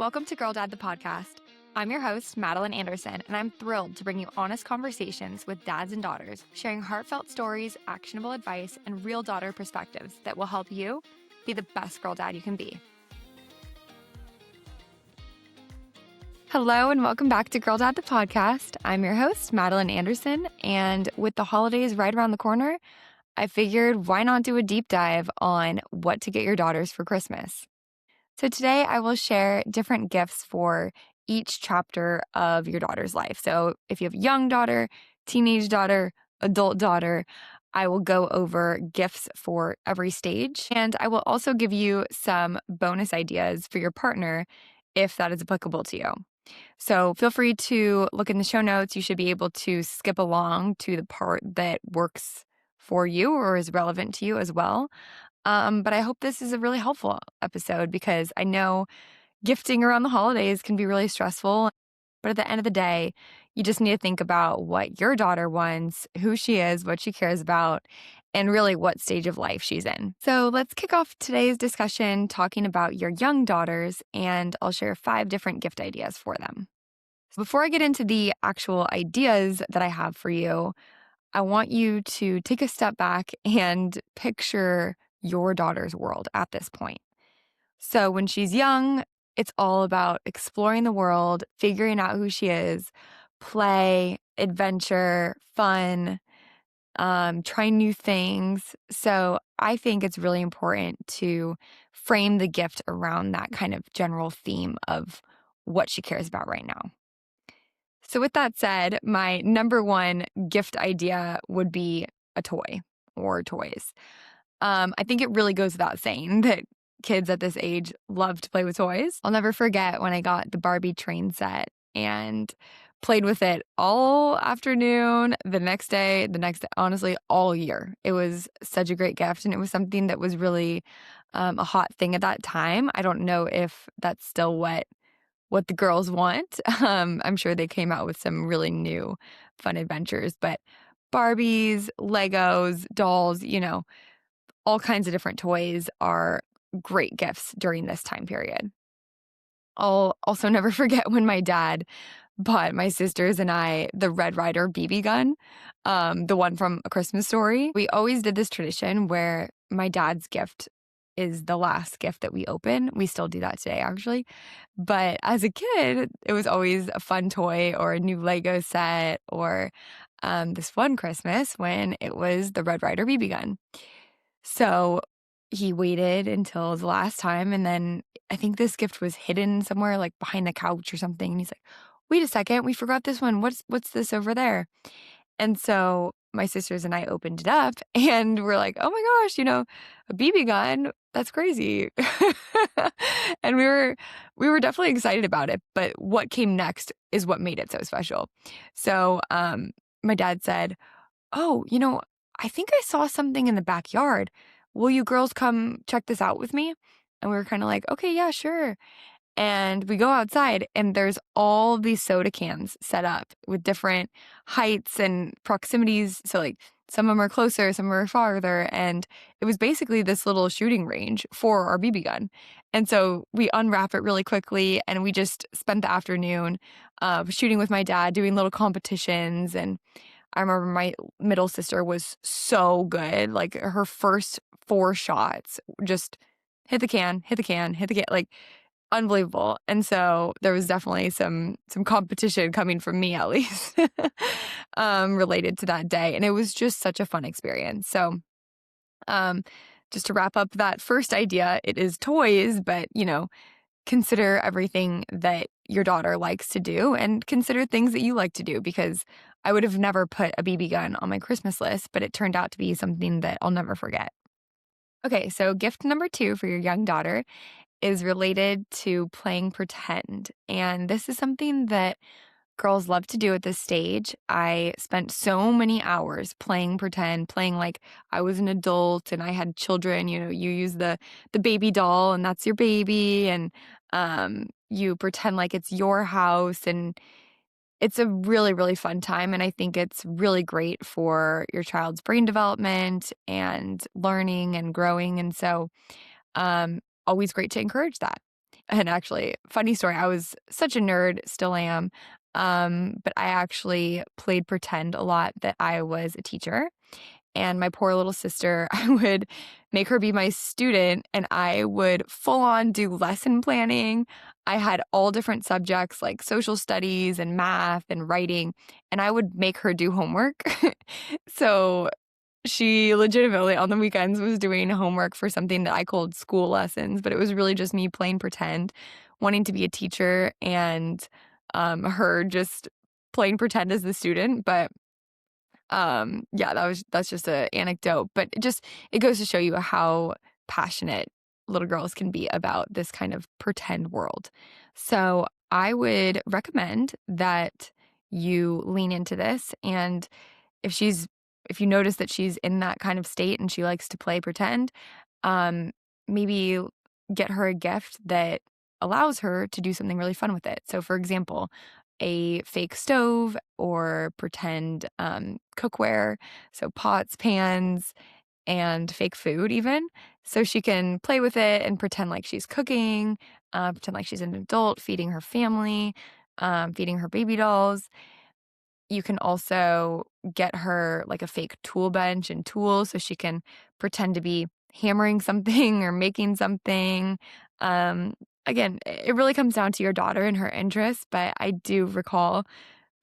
Welcome to Girl Dad, the podcast. I'm your host, Madeline Anderson, and I'm thrilled to bring you honest conversations with dads and daughters, sharing heartfelt stories, actionable advice, and real daughter perspectives that will help you be the best girl dad you can be. Hello, and welcome back to Girl Dad, the podcast. I'm your host, Madeline Anderson, and with the holidays right around the corner, I figured why not do a deep dive on what to get your daughters for Christmas. So today I will share different gifts for each chapter of your daughter's life. So if you have a young daughter, teenage daughter, adult daughter, I will go over gifts for every stage. And I will also give you some bonus ideas for your partner if that is applicable to you. So feel free to look in the show notes. You should be able to skip along to the part that works for you or is relevant to you as well. But I hope this is a really helpful episode because I know gifting around the holidays can be really stressful. But at the end of the day, you just need to think about what your daughter wants, who she is, what she cares about, and really what stage of life she's in. So let's kick off today's discussion talking about your young daughters, and I'll share 5 different gift ideas for them. Before I get into the actual ideas that I have for you, I want you to take a step back and picture your daughter's world at this point. So when she's young, it's all about exploring the world, figuring out who she is, play, adventure, fun, trying new things. So I think it's really important to frame the gift around that kind of general theme of what she cares about right now. So with that said, my number one gift idea would be a toy or toys. I think it really goes without saying that kids at this age love to play with toys. I'll never forget when I got the Barbie train set and played with it all afternoon, the next day, honestly, all year. It was such a great gift, and it was something that was really a hot thing at that time. I don't know if that's still what the girls want. I'm sure they came out with some really new fun adventures, but Barbies, Legos, dolls, all kinds of different toys are great gifts during this time period. I'll also never forget when my dad bought my sisters and I the Red Ryder BB gun, the one from A Christmas Story. We always did this tradition where my dad's gift is the last gift that we open. We still do that today, actually. But as a kid, it was always a fun toy or a new Lego set or this one Christmas when it was the Red Ryder BB gun. So he waited until the last time, and then I think this gift was hidden somewhere like behind the couch or something. And he's like, "Wait a second, we forgot this one. What's this over there?" And so my sisters and I opened it up and we're like, "Oh my gosh, a BB gun. That's crazy." And we were definitely excited about it, but what came next is what made it so special. So my dad said, "Oh, I think I saw something in the backyard. Will you girls come check this out with me?" And we were kind of like, "Okay, yeah, sure." And we go outside and there's all these soda cans set up with different heights and proximities. So like some of them are closer, some are farther. And it was basically this little shooting range for our BB gun. And so we unwrap it really quickly and we just spent the afternoon shooting with my dad, doing little competitions. And I remember my middle sister was so good. Like her first 4 shots just hit the can, like unbelievable. And so there was definitely some competition coming from me, at least, related to that day. And it was just such a fun experience. So just to wrap up that first idea, it is toys, but, consider everything that your daughter likes to do and consider things that you like to do, because I would have never put a BB gun on my Christmas list, but it turned out to be something that I'll never forget. Okay, so gift number 2 for your young daughter is related to playing pretend. And this is something that girls love to do at this stage. I spent so many hours playing pretend, playing like I was an adult and I had children. You use the baby doll and that's your baby, and you pretend like it's your house, and it's a really, really fun time. And I think it's really great for your child's brain development and learning and growing. And so always great to encourage that. And actually, funny story, I was such a nerd, still am. But I actually played pretend a lot that I was a teacher. And my poor little sister, I would make her be my student and I would full on do lesson planning. I had all different subjects like social studies and math and writing, and I would make her do homework. So she legitimately on the weekends was doing homework for something that I called school lessons, but it was really just me playing pretend, wanting to be a teacher, and her just playing pretend as the student. But yeah, that's just an anecdote, but it goes to show you how passionate little girls can be about this kind of pretend world. So I would recommend that you lean into this, and if she's if you notice that she's in that kind of state and she likes to play pretend, um, maybe get her a gift that allows her to do something really fun with it. So, for example, a fake stove or pretend cookware, so pots, pans, and fake food, even. So she can play with it and pretend like she's cooking, pretend like she's an adult, feeding her family, feeding her baby dolls. You can also get her like a fake tool bench and tools so she can pretend to be hammering something or making something. Um, Again, it really comes down to your daughter and her interests, but I do recall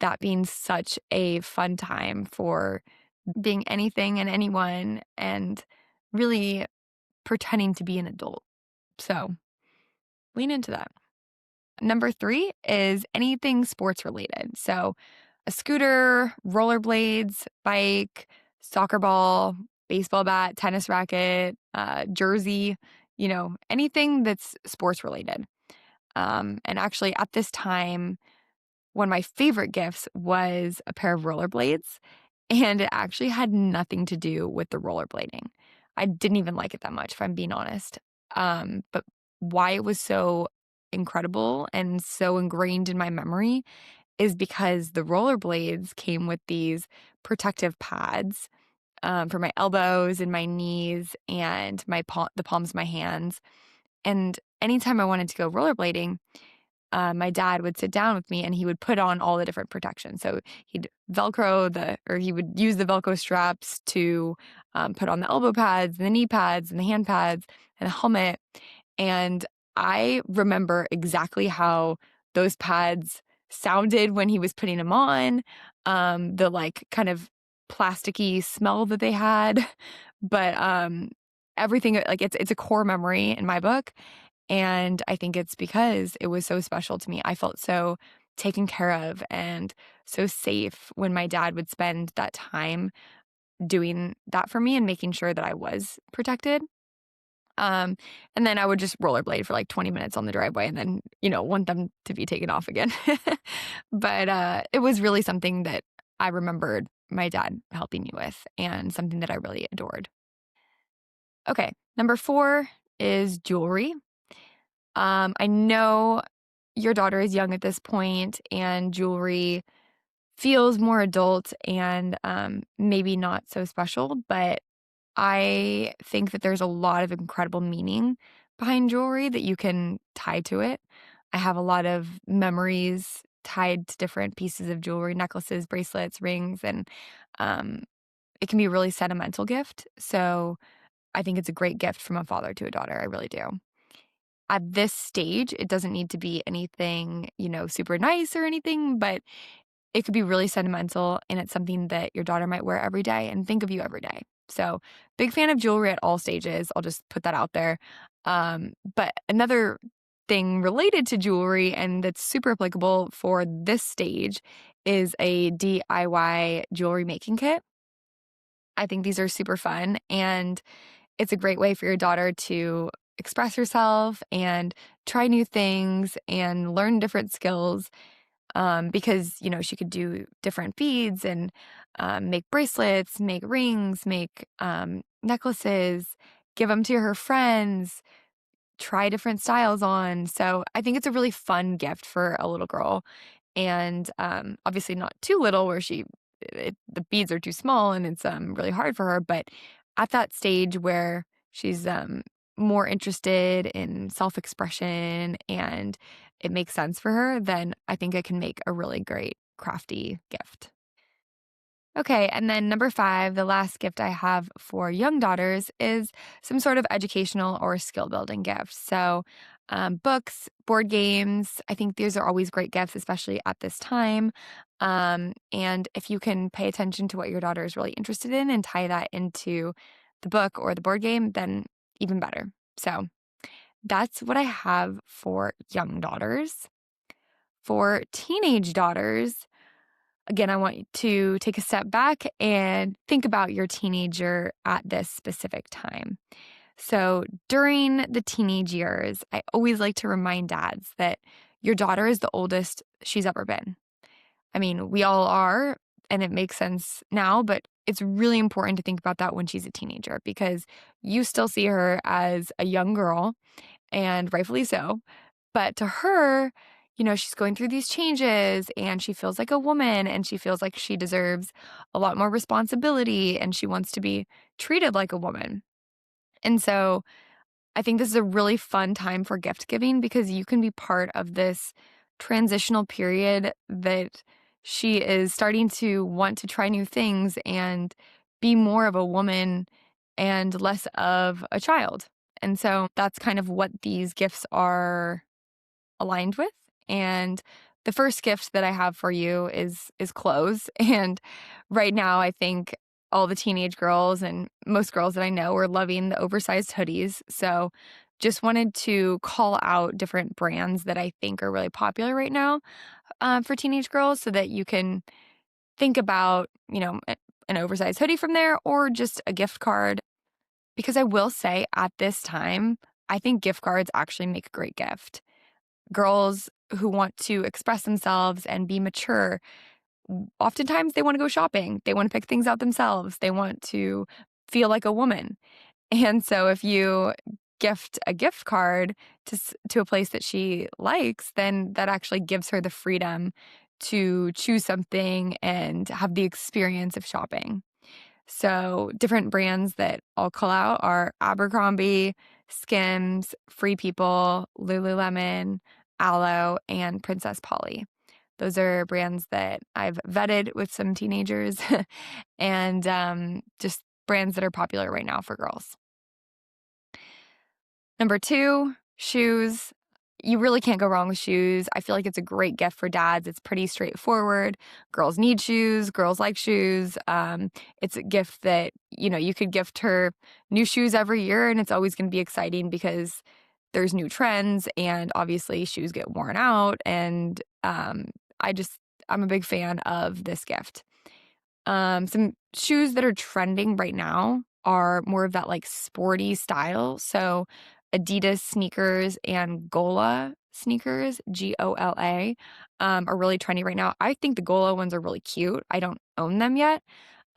that being such a fun time for being anything and anyone and really pretending to be an adult. So lean into that. Number 3 is anything sports related. So a scooter, rollerblades, bike, soccer ball, baseball bat, tennis racket, jersey, anything that's sports related. And actually, at this time, one of my favorite gifts was a pair of rollerblades, and it actually had nothing to do with the rollerblading. I didn't even like it that much, if I'm being honest. But why it was so incredible and so ingrained in my memory is because the rollerblades came with these protective pads for my elbows and my knees and the palms of my hands. And anytime I wanted to go rollerblading, my dad would sit down with me and he would put on all the different protections. So he would use the Velcro straps to put on the elbow pads, and the knee pads, and the hand pads, and the helmet. And I remember exactly how those pads sounded when he was putting them on, the like kind of plasticky smell that they had. But everything, like it's a core memory in my book. And I think it's because it was so special to me. I felt so taken care of and so safe when my dad would spend that time doing that for me and making sure that I was protected. Um, and then I would just rollerblade for like 20 minutes on the driveway and then, want them to be taken off again. But it was really something that I remembered my dad helping me with and something that I really adored. Okay, number 4 is jewelry. I know your daughter is young at this point, and jewelry feels more adult and maybe not so special, but I think that there's a lot of incredible meaning behind jewelry that you can tie to it. I have a lot of memories tied to different pieces of jewelry, necklaces, bracelets, rings, and um, it can be a really sentimental gift. So I think it's a great gift from a father to a daughter. I really do. At this stage, it doesn't need to be anything, super nice or anything, but it could be really sentimental, and it's something that your daughter might wear every day and think of you every day. So, big fan of jewelry at all stages. I'll just put that out there. But another thing related to jewelry and that's super applicable for this stage is a DIY jewelry making kit. I think these are super fun, and it's a great way for your daughter to express herself and try new things and learn different skills, because, she could do different beads and make bracelets, make rings, make necklaces, give them to her friends, try different styles on. So I think it's a really fun gift for a little girl. And obviously not too little where the beads are too small and it's really hard for her. But at that stage where she's more interested in self-expression and it makes sense for her, then I think I can make a really great crafty gift. Okay, and then number 5, the last gift I have for young daughters is some sort of educational or skill building gift. So, books, board games, I think these are always great gifts, especially at this time. And if you can pay attention to what your daughter is really interested in and tie that into the book or the board game, then even better. So, that's what I have for young daughters. For teenage daughters, again, I want you to take a step back and think about your teenager at this specific time. So, during the teenage years, I always like to remind dads that your daughter is the oldest she's ever been. I mean, we all are, and it makes sense now, but it's really important to think about that when she's a teenager because you still see her as a young girl, and rightfully so. But to her, she's going through these changes and she feels like a woman and she feels like she deserves a lot more responsibility and she wants to be treated like a woman. And so I think this is a really fun time for gift giving because you can be part of this transitional period that she is starting to want to try new things and be more of a woman and less of a child. And so that's kind of what these gifts are aligned with. And the first gift that I have for you is clothes. And right now I think all the teenage girls and most girls that I know are loving the oversized hoodies. So just wanted to call out different brands that I think are really popular right now for teenage girls so that you can think about, an oversized hoodie from there or just a gift card. Because I will say at this time, I think gift cards actually make a great gift. Girls who want to express themselves and be mature, oftentimes they want to go shopping. They want to pick things out themselves. They want to feel like a woman. And so if you gift a gift card to a place that she likes, then that actually gives her the freedom to choose something and have the experience of shopping. So different brands that I'll call out are Abercrombie, Skims, Free People, Lululemon, Aloe, and Princess Polly. Those are brands that I've vetted with some teenagers and just brands that are popular right now for girls. Number 2, shoes. You really can't go wrong with shoes. I feel like it's a great gift for dads. It's pretty straightforward. Girls need shoes. Girls like shoes. It's a gift that, you could gift her new shoes every year, and it's always going to be exciting because there's new trends, and obviously shoes get worn out. And I'm a big fan of this gift. Some shoes that are trending right now are more of that like sporty style. So Adidas sneakers and Gola sneakers, Gola, are really trendy right now. I think the Gola ones are really cute. I don't own them yet.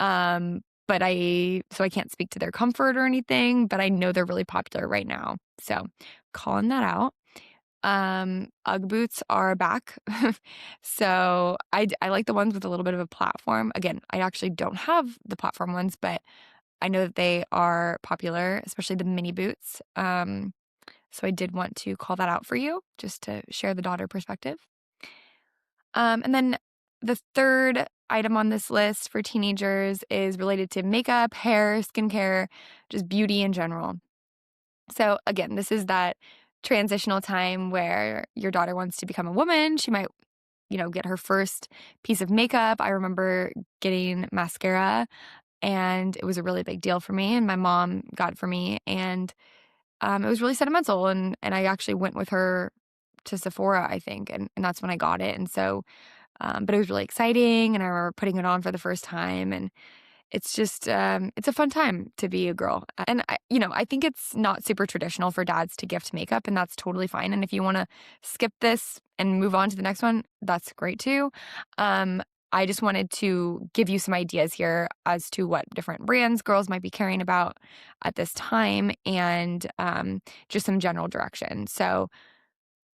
So I can't speak to their comfort or anything, but I know they're really popular right now. So calling that out. Ugg boots are back. So I like the ones with a little bit of a platform. Again, I actually don't have the platform ones, but I know that they are popular, especially the mini boots. So I did want to call that out for you just to share the daughter perspective. And then the third item on this list for teenagers is related to makeup, hair, skincare, just beauty in general. So again, this is that transitional time where your daughter wants to become a woman. She might, get her first piece of makeup. I remember getting mascara and it was a really big deal for me, and my mom got it for me, and it was really sentimental, and I actually went with her to Sephora, I think, and that's when I got it, and so, but it was really exciting, and I remember putting it on for the first time, and it's just, it's a fun time to be a girl, and I think it's not super traditional for dads to gift makeup, and that's totally fine, and if you wanna skip this and move on to the next one, that's great too. I just wanted to give you some ideas here as to what different brands girls might be caring about at this time and just some general direction. So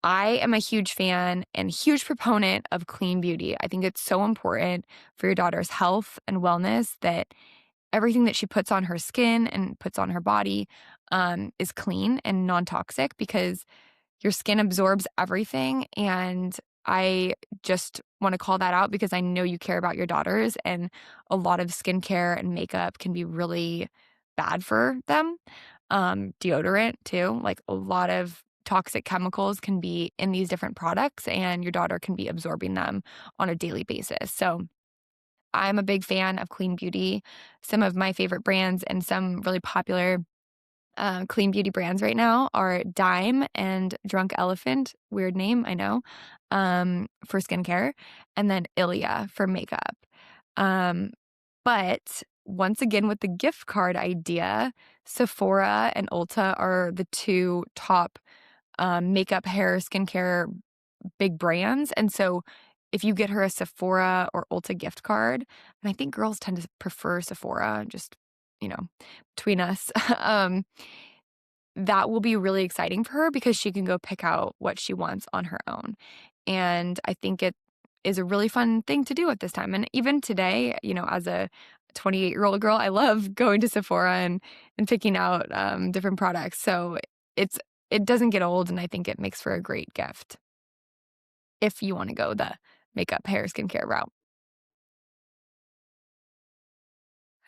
I am a huge fan and huge proponent of clean beauty. I think it's so important for your daughter's health and wellness that everything that she puts on her skin and puts on her body is clean and non-toxic because your skin absorbs everything. And I just want to call that out because I know you care about your daughters, and a lot of skincare and makeup can be really bad for them. Deodorant too, like a lot of toxic chemicals can be in these different products, and your daughter can be absorbing them on a daily basis. So I'm a big fan of clean beauty. Some of my favorite brands and some really popular clean beauty brands right now are Dime and Drunk Elephant, weird name, I know, for skincare, and then Ilia for makeup. Um, but once again, with the gift card idea, Sephora and Ulta are the two top makeup, hair, skincare big brands. And so if you get her a Sephora or Ulta gift card, and I think girls tend to prefer Sephora, just, you know, between us, that will be really exciting for her because she can go pick out what she wants on her own. And I think it is a really fun thing to do at this time. And even today, as a 28-year-old girl, I love going to Sephora and picking out different products. So it doesn't get old, and I think it makes for a great gift if you want to go the makeup, hair, skincare route.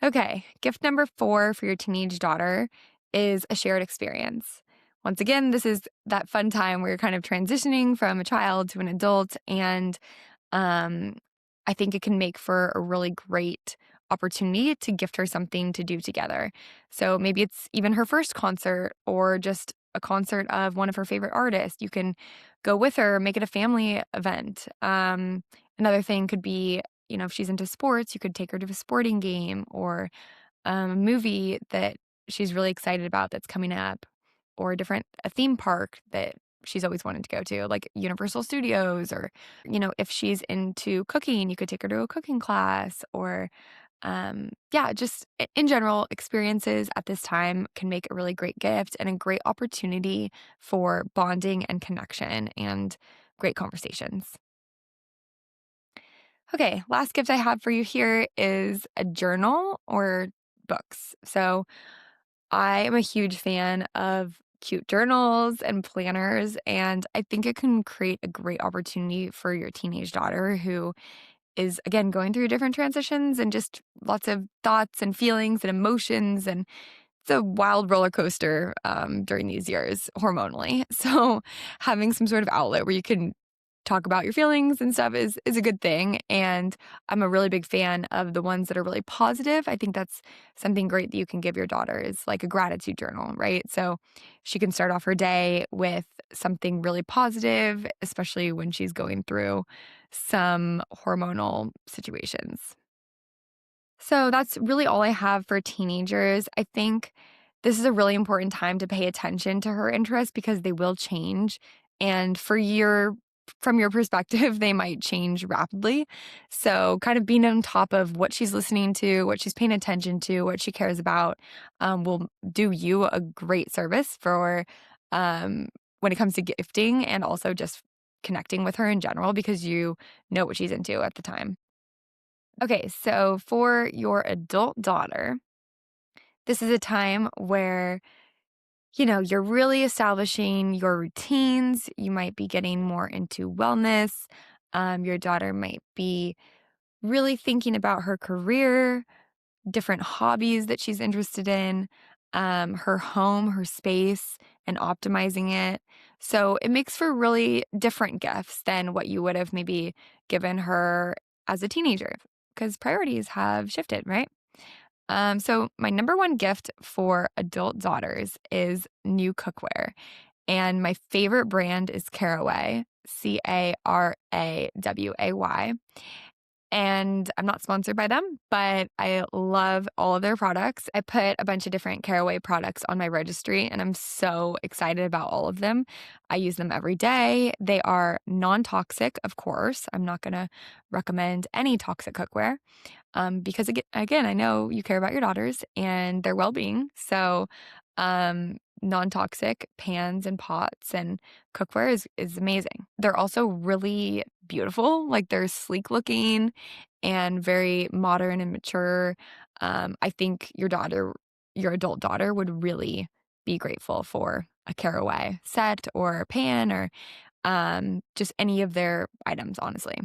Okay, gift number 4 for your teenage daughter is a shared experience. Once again, this is that fun time where you're kind of transitioning from a child to an adult, and um, I think it can make for a really great opportunity to gift her something to do together. So maybe it's even her first concert or just a concert of one of her favorite artists. You can go with her, make it a family event. Another thing could be, if she's into sports, you could take her to a sporting game or a movie that she's really excited about that's coming up, or a theme park that she's always wanted to go to, like Universal Studios, or, if she's into cooking, you could take her to a cooking class, or, yeah, just in general, experiences at this time can make a really great gift and a great opportunity for bonding and connection and great conversations. Okay, last gift I have for you here is a journal or books. So I am a huge fan of cute journals and planners, and I think it can create a great opportunity for your teenage daughter who is, again, going through different transitions and just lots of thoughts and feelings and emotions. And it's a wild roller coaster during these years hormonally. So having some sort of outlet where you can talk about your feelings and stuff is a good thing. And I'm a really big fan of the ones that are really positive. I think that's something great that you can give your daughter, is like a gratitude journal, right? So she can start off her day with something really positive, especially when she's going through some hormonal situations. So that's really all I have for teenagers. I think this is a really important time to pay attention to her interests because they will change. And from your perspective, they might change rapidly. So kind of being on top of what she's listening to, what she's paying attention to, what she cares about, will do you a great service for when it comes to gifting, and also just connecting with her in general because you know what she's into at the time. Okay, so for your adult daughter, this is a time where, you're really establishing your routines. You might be getting more into wellness. Your daughter might be really thinking about her career, different hobbies that she's interested in, her home, her space, and optimizing it. So it makes for really different gifts than what you would have maybe given her as a teenager because priorities have shifted, right? So my number one gift for adult daughters is new cookware. And my favorite brand is Caraway, Caraway. And I'm not sponsored by them, but I love all of their products. I put a bunch of different Caraway products on my registry, and I'm so excited about all of them. I use them every day. They are non-toxic, of course. I'm not going to recommend any toxic cookware because, again, I know you care about your daughters and their well-being. So non-toxic pans and pots and cookware is amazing. They're also really beautiful. Like, they're sleek looking and very modern and mature. I think your adult daughter would really be grateful for a caraway set or pan or just any of their items, honestly.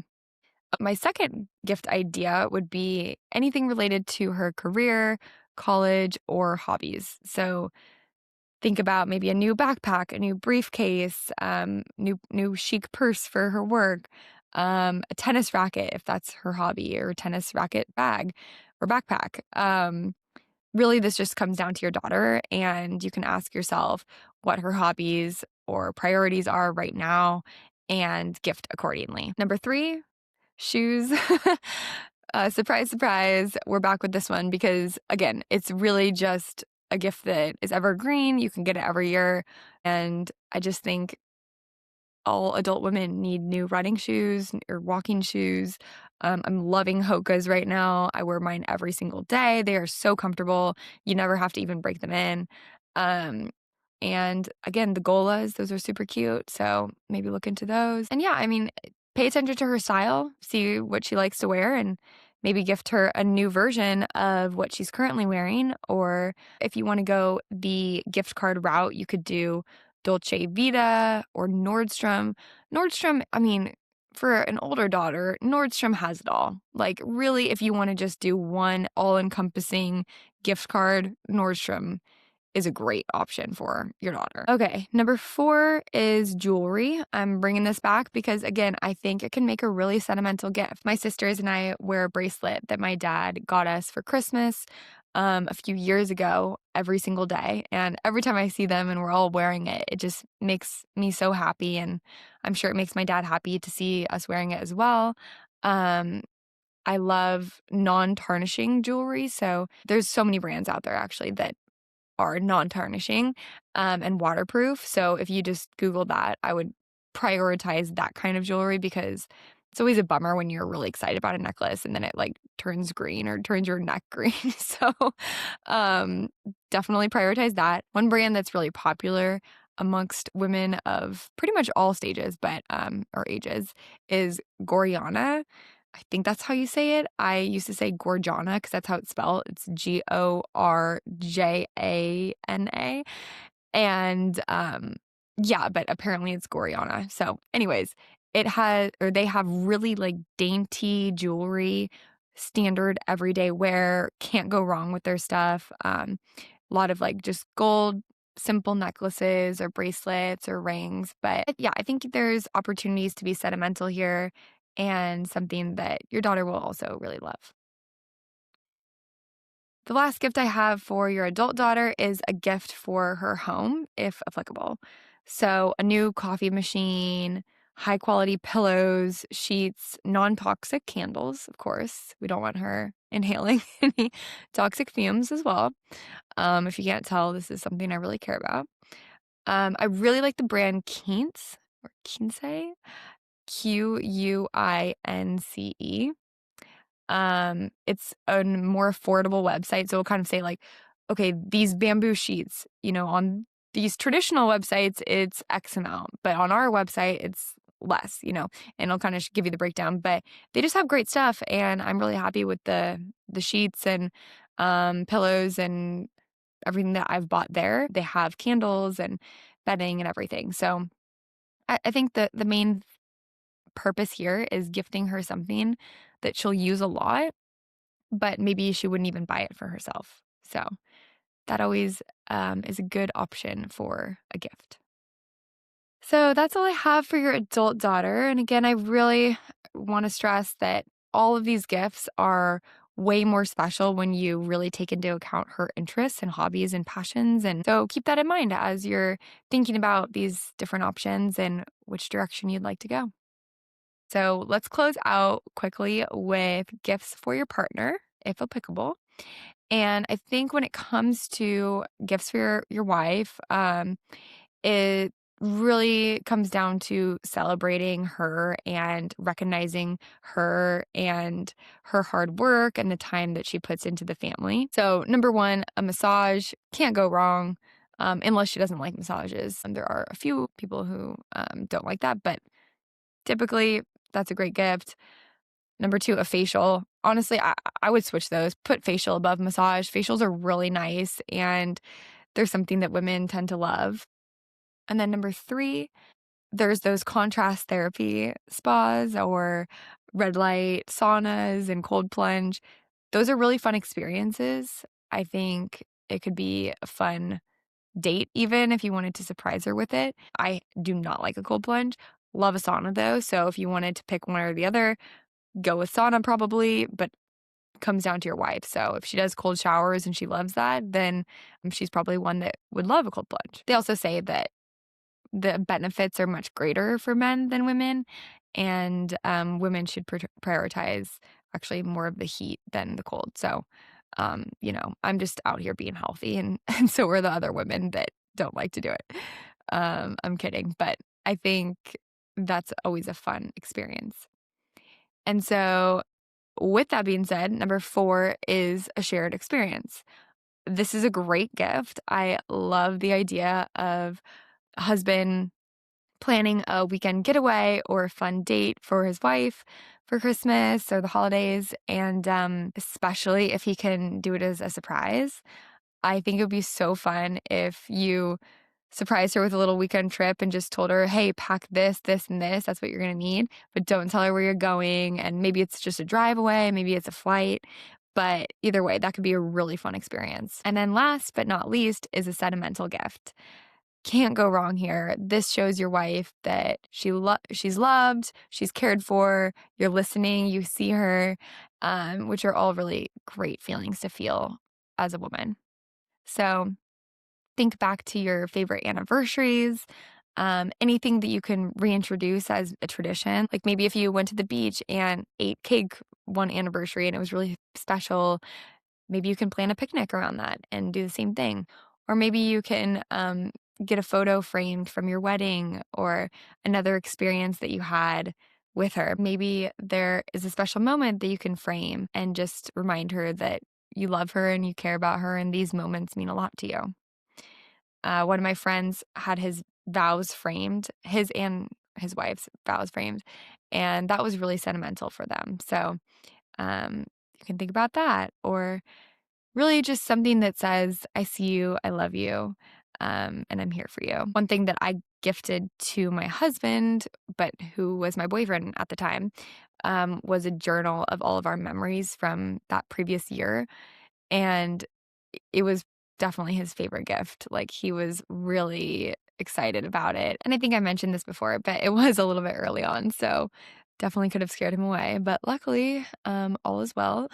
My second gift idea would be anything related to her career, college, or hobbies. So think about maybe a new backpack, a new briefcase, new chic purse for her work, a tennis racket if that's her hobby, or a tennis racket bag or backpack. Really, this just comes down to your daughter, and you can ask yourself what her hobbies or priorities are right now and gift accordingly. Number three, shoes. Surprise, surprise. We're back with this one because, again, it's really just a gift that is evergreen. You can get it every year. And I just think all adult women need new running shoes or walking shoes. I'm loving Hoka's right now. I wear mine every single day. They are so comfortable. You never have to even break them in. Um, and again, the Golas, those are super cute. So maybe look into those. And yeah, I mean, pay attention to her style, see what she likes to wear, and maybe gift her a new version of what she's currently wearing. Or if you want to go the gift card route, you could do Dolce Vita or Nordstrom. Nordstrom, I mean, for an older daughter, Nordstrom has it all. Like, really, if you want to just do one all encompassing gift card, Nordstrom is a great option for your daughter. Okay, number 4 is jewelry. I'm bringing this back because, again, I think it can make a really sentimental gift. My sisters and I wear a bracelet that my dad got us for Christmas a few years ago every single day. And every time I see them and we're all wearing it, it just makes me so happy. And I'm sure it makes my dad happy to see us wearing it as well. I love non-tarnishing jewelry. So there's so many brands out there actually that are non-tarnishing and waterproof. So if you just Google that, I would prioritize that kind of jewelry because it's always a bummer when you're really excited about a necklace and then it like turns green or turns your neck green. So definitely prioritize that. One brand that's really popular amongst women of pretty much all stages, but or ages, is Gorjana. I think that's how you say it. I used to say Gorjana because that's how it's spelled. It's Gorjana. And yeah, but apparently it's Gorjana. So anyways, they have really like dainty jewelry, standard everyday wear, can't go wrong with their stuff. A lot of like just gold, simple necklaces or bracelets or rings. But yeah, I think there's opportunities to be sentimental here and something that your daughter will also really love. The last gift I have for your adult daughter is a gift for her home, if applicable. So, a new coffee machine, high quality pillows, sheets, non toxic candles, of course. We don't want her inhaling any toxic fumes as well. If you can't tell, this is something I really care about. I really like the brand Quince or Quince, Quince. It's a more affordable website. So it'll kind of say like, okay, these bamboo sheets, on these traditional websites, it's X amount, but on our website, it's less, and it'll kind of give you the breakdown, but they just have great stuff. And I'm really happy with the sheets and, pillows and everything that I've bought there. They have candles and bedding and everything. So I think the main purpose here is gifting her something that she'll use a lot, but maybe she wouldn't even buy it for herself. So that always is a good option for a gift. So that's all I have for your adult daughter. And again, I really want to stress that all of these gifts are way more special when you really take into account her interests and hobbies and passions. And so keep that in mind as you're thinking about these different options and which direction you'd like to go. So let's close out quickly with gifts for your partner, if applicable. And I think when it comes to gifts for your wife, it really comes down to celebrating her and recognizing her and her hard work and the time that she puts into the family. So number 1, a massage can't go wrong, unless she doesn't like massages. And there are a few people who don't like that, but typically that's a great gift. Number 2, a facial. Honestly, I would switch those. Put facial above massage. Facials are really nice and There's something that women tend to love. And then number 3, there's those contrast therapy spas or red light saunas and cold plunge. Those are really fun experiences. I think it could be a fun date even if you wanted to surprise her with it. I do not like a cold plunge. Love a sauna though. So if you wanted to pick one or the other, go with sauna probably, but comes down to your wife. So if she does cold showers and she loves that, then she's probably one that would love a cold plunge. They also say that the benefits are much greater for men than women, and women should prioritize actually more of the heat than the cold. So, I'm just out here being healthy, and, and so are the other women that don't like to do it. I'm kidding, but I think that's always a fun experience. And so, with that being said, number 4 is a shared experience. This is a great gift. I love the idea of a husband planning a weekend getaway or a fun date for his wife for Christmas or the holidays. And especially if he can do it as a surprise. I think it would be so fun if you surprised her with a little weekend trip and just told her, hey, pack this, this, and this. That's what you're going to need. But don't tell her where you're going. And maybe it's just a drive away. Maybe it's a flight. But either way, that could be a really fun experience. And then last but not least is a sentimental gift. Can't go wrong here. This shows your wife that she's loved, she's cared for, you're listening, you see her, which are all really great feelings to feel as a woman. So think back to your favorite anniversaries, anything that you can reintroduce as a tradition. Like maybe if you went to the beach and ate cake one anniversary and it was really special, maybe you can plan a picnic around that and do the same thing. Or maybe you can get a photo framed from your wedding or another experience that you had with her. Maybe there is a special moment that you can frame and just remind her that you love her and you care about her, and these moments mean a lot to you. One of my friends had his vows framed, his and his wife's vows framed, and that was really sentimental for them. So you can think about that, or really just something that says, I see you, I love you, and I'm here for you. One thing that I gifted to my husband, but who was my boyfriend at the time, was a journal of all of our memories from that previous year. And it was definitely his favorite gift. Like he was really excited about it. And I think I mentioned this before, but it was a little bit early on. So definitely could have scared him away. But luckily, all is well.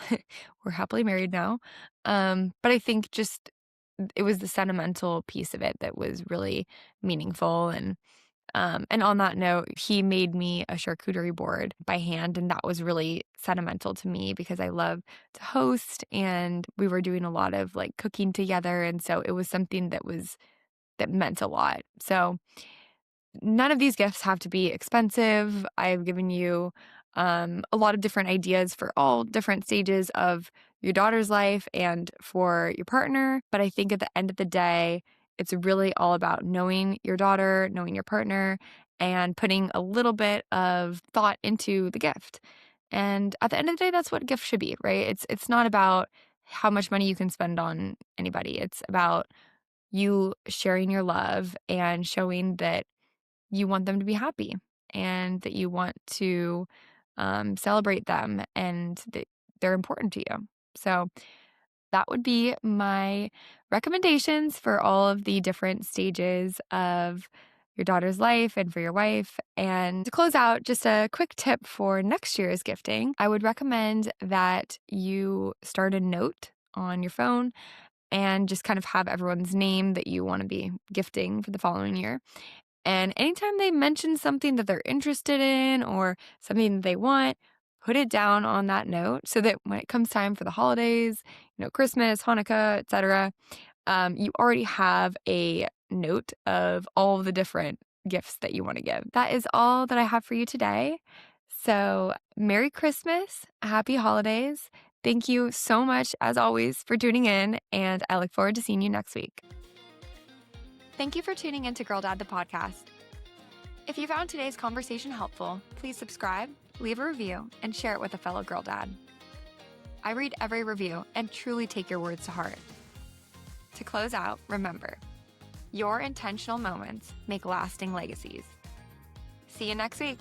We're happily married now. But I think just it was the sentimental piece of it that was really meaningful. And on that note, he made me a charcuterie board by hand, and that was really sentimental to me because I love to host, and we were doing a lot of like cooking together, and so it was something that meant a lot. So none of these gifts have to be expensive. I've given you a lot of different ideas for all different stages of your daughter's life and for your partner. But I think at the end of the day, it's really all about knowing your daughter, knowing your partner, and putting a little bit of thought into the gift. And at the end of the day, that's what gift should be, right? It's not about how much money you can spend on anybody. It's about you sharing your love and showing that you want them to be happy and that you want to celebrate them and that they're important to you. So that would be my recommendations for all of the different stages of your daughter's life and for your wife. And to close out, just a quick tip for next year's gifting. I would recommend that you start a note on your phone and just kind of have everyone's name that you want to be gifting for the following year. And anytime they mention something that they're interested in or something that they want, put it down on that note so that when it comes time for the holidays, Christmas, Hanukkah, etc., you already have a note of all of the different gifts that you want to give. That is all that I have for you today. So Merry Christmas, Happy Holidays. Thank you so much, as always, for tuning in, and I look forward to seeing you next week. Thank you for tuning in to Girl Dad, the podcast. If you found today's conversation helpful, please subscribe, leave a review, and share it with a fellow Girl Dad. I read every review and truly take your words to heart. To close out, remember, your intentional moments make lasting legacies. See you next week.